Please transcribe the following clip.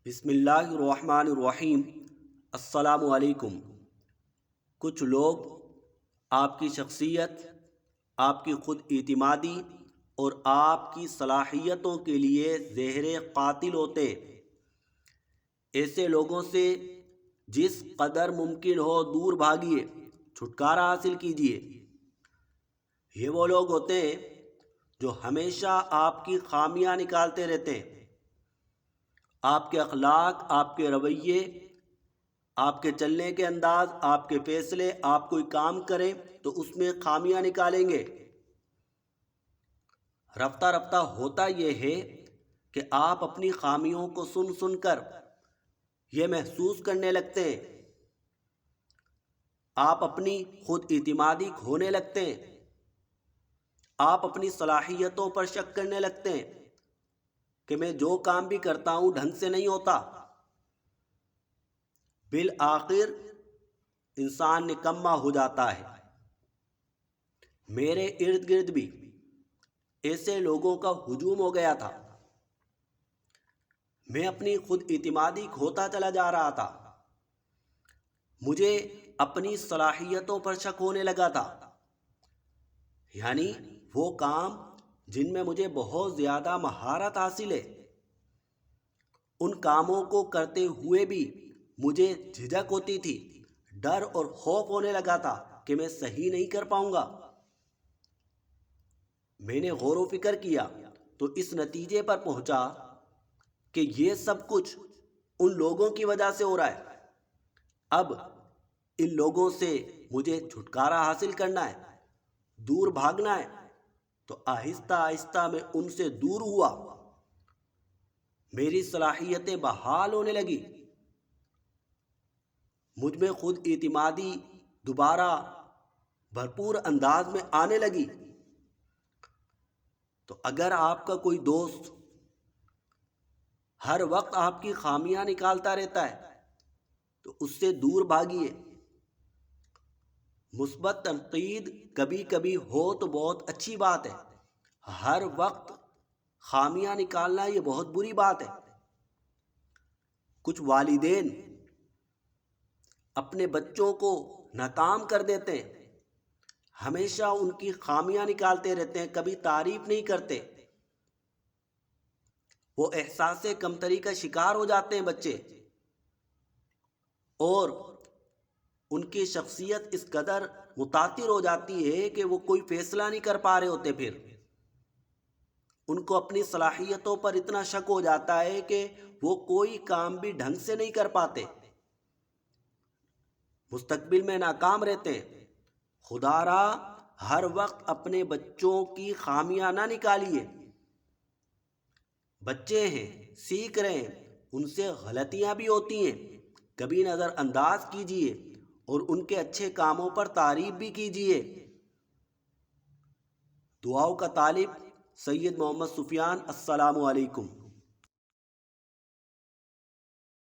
بسم اللہ الرحمن الرحیم۔ السلام علیکم۔ کچھ لوگ آپ کی شخصیت، آپ کی خود اعتمادی اور آپ کی صلاحیتوں کے لیے زہر قاتل ہوتے۔ ایسے لوگوں سے جس قدر ممکن ہو دور بھاگیے، چھٹکارا حاصل کیجیے۔ یہ وہ لوگ ہوتے ہیں جو ہمیشہ آپ کی خامیاں نکالتے رہتے ہیں۔ آپ کے اخلاق، آپ کے رویے، آپ کے چلنے کے انداز، آپ کے فیصلے، آپ کوئی کام کریں تو اس میں خامیاں نکالیں گے۔ رفتہ رفتہ ہوتا یہ ہے کہ آپ اپنی خامیوں کو سن سن کر یہ محسوس کرنے لگتے ہیں، آپ اپنی خود اعتمادی کھونے لگتے ہیں، آپ اپنی صلاحیتوں پر شک کرنے لگتے ہیں کہ میں جو کام بھی کرتا ہوں ڈھنگ سے نہیں ہوتا۔ بالآخر انسان نکما ہو جاتا ہے۔ میرے ارد گرد بھی ایسے لوگوں کا ہجوم ہو گیا تھا۔ میں اپنی خود اعتمادی کھوتا چلا جا رہا تھا۔ مجھے اپنی صلاحیتوں پر شک ہونے لگا تھا، یعنی وہ کام جن میں مجھے بہت زیادہ مہارت حاصل ہے، ان کاموں کو کرتے ہوئے بھی مجھے جھجک ہوتی تھی، ڈر اور خوف ہونے لگا تھا کہ میں صحیح نہیں کر پاؤں گا۔ میں نے غور و فکر کیا تو اس نتیجے پر پہنچا کہ یہ سب کچھ ان لوگوں کی وجہ سے ہو رہا ہے۔ اب ان لوگوں سے مجھے چھٹکارا حاصل کرنا ہے، دور بھاگنا ہے، تو آہستہ آہستہ میں ان سے دور ہوا۔ میری صلاحیتیں بحال ہونے لگی، مجھ میں خود اعتمادی دوبارہ بھرپور انداز میں آنے لگی۔ تو اگر آپ کا کوئی دوست ہر وقت آپ کی خامیاں نکالتا رہتا ہے تو اس سے دور بھاگیے۔ مثبت تنقید کبھی کبھی ہو تو بہت اچھی بات ہے، ہر وقت خامیاں نکالنا یہ بہت بری بات ہے۔ کچھ والدین اپنے بچوں کو ناکام کر دیتے ہیں، ہمیشہ ان کی خامیاں نکالتے رہتے ہیں، کبھی تعریف نہیں کرتے۔ وہ احساس کمتری کا شکار ہو جاتے ہیں بچے، اور ان کی شخصیت اس قدر متاثر ہو جاتی ہے کہ وہ کوئی فیصلہ نہیں کر پا رہے ہوتے۔ پھر ان کو اپنی صلاحیتوں پر اتنا شک ہو جاتا ہے کہ وہ کوئی کام بھی ڈھنگ سے نہیں کر پاتے، مستقبل میں ناکام رہتے ہیں۔ خدا را ہر وقت اپنے بچوں کی خامیاں نہ نکالیے۔ بچے ہیں، سیکھ رہے ہیں، ان سے غلطیاں بھی ہوتی ہیں، کبھی نظر انداز کیجیے اور ان کے اچھے کاموں پر تعریف بھی کیجیے۔ دعاؤں کا طالب سید محمد سفیان۔ السلام علیکم۔